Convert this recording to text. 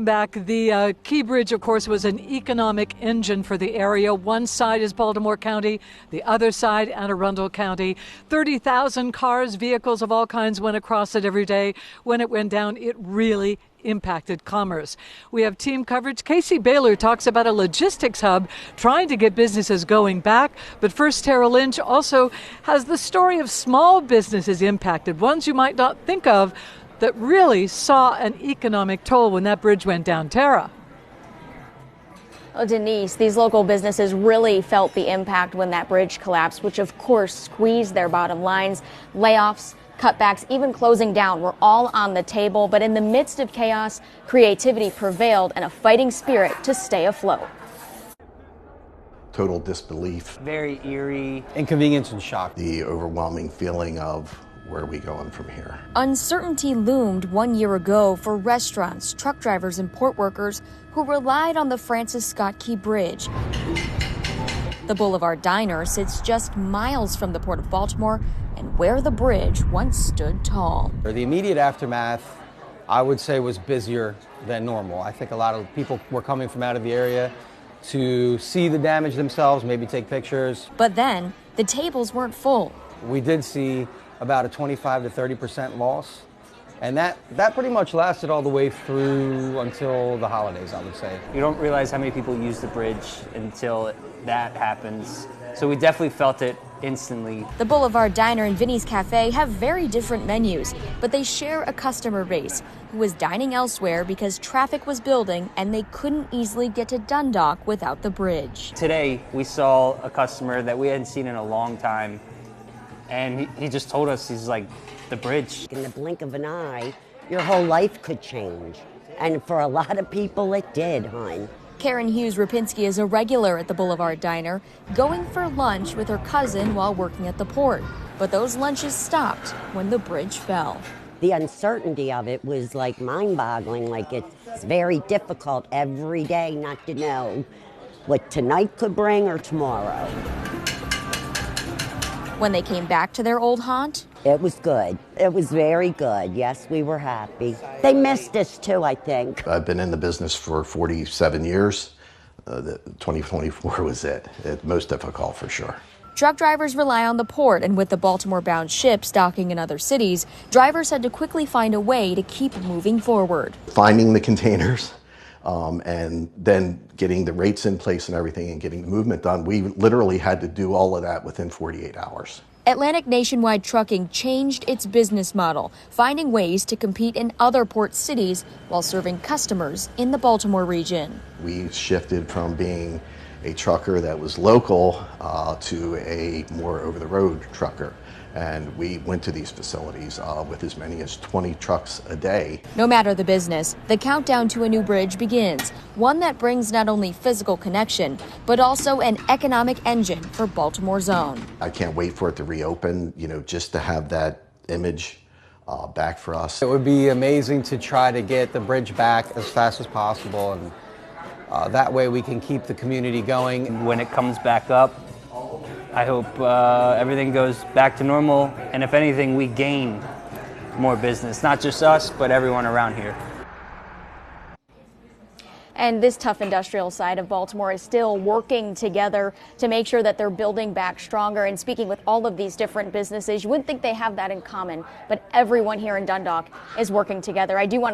Back, the Key Bridge, of course, was an economic engine for the area. One side is Baltimore County, the other side, Anne Arundel County. 30,000 cars, vehicles of all kinds went across it every day. When it went down, it really impacted commerce. We have team coverage. Casey Baylor talks about a logistics hub trying to get businesses going back. But first, Tara Lynch also has the story of small businesses impacted, ones you might not think of, that really saw an economic toll when that bridge went down. Tara. Well, Denise, these local businesses really felt the impact when that bridge collapsed, which of course squeezed their bottom lines. Layoffs, cutbacks, even closing down were all on the table. But in the midst of chaos, creativity prevailed and a fighting spirit to stay afloat. Total disbelief. Very eerie. Inconvenience and shock. The overwhelming feeling of where are we going from here? Uncertainty loomed 1 year ago for restaurants, truck drivers, and port workers who relied on the Francis Scott Key Bridge. The Boulevard Diner sits just miles from the Port of Baltimore and where the bridge once stood tall. The immediate aftermath, I would say, was busier than normal. I think a lot of people were coming from out of the area to see the damage themselves, maybe take pictures. But then, the tables weren't full. We did see about a 25 to 30% loss. And that pretty much lasted all the way through until the holidays, I would say. You don't realize how many people use the bridge until that happens. So we definitely felt it instantly. The Boulevard Diner and Vinny's Cafe have very different menus, but they share a customer base who was dining elsewhere because traffic was building and they couldn't easily get to Dundalk without the bridge. Today, we saw a customer that we hadn't seen in a long time. And he just told us, he's like, the bridge. In the blink of an eye, your whole life could change. And for a lot of people, it did, hon. Karen Hughes-Rapinski is a regular at the Boulevard Diner, going for lunch with her cousin while working at the port. But those lunches stopped when the bridge fell. The uncertainty of it was like mind-boggling. Like it's very difficult every day not to know what tonight could bring or tomorrow. When they came back to their old haunt, it was good. It was very good. Yes, we were happy. They missed us too, I think. I've been in the business for 47 years. 2024 was it. Most difficult for sure. Truck drivers rely on the port, and with the Baltimore-bound ships docking in other cities, drivers had to quickly find a way to keep moving forward. Finding the containers and then getting the rates in place and everything and getting the movement done. We literally had to do all of that within 48 hours. Atlantic Nationwide Trucking changed its business model, finding ways to compete in other port cities while serving customers in the Baltimore region. We shifted from being a trucker that was local to a more over-the-road trucker. And we went to these facilities with as many as 20 trucks a day. No matter the business, the countdown to a new bridge begins, one that brings not only physical connection, but also an economic engine for Baltimore's own. I can't wait for it to reopen, just to have that image back for us. It would be amazing to try to get the bridge back as fast as possible, and that way we can keep the community going. When it comes back up, I hope everything goes back to normal, and if anything, we gain more business. Not just us, but everyone around here. And this tough industrial side of Baltimore is still working together to make sure that they're building back stronger. And speaking with all of these different businesses, you wouldn't think they have that in common, but everyone here in Dundalk is working together. I do want to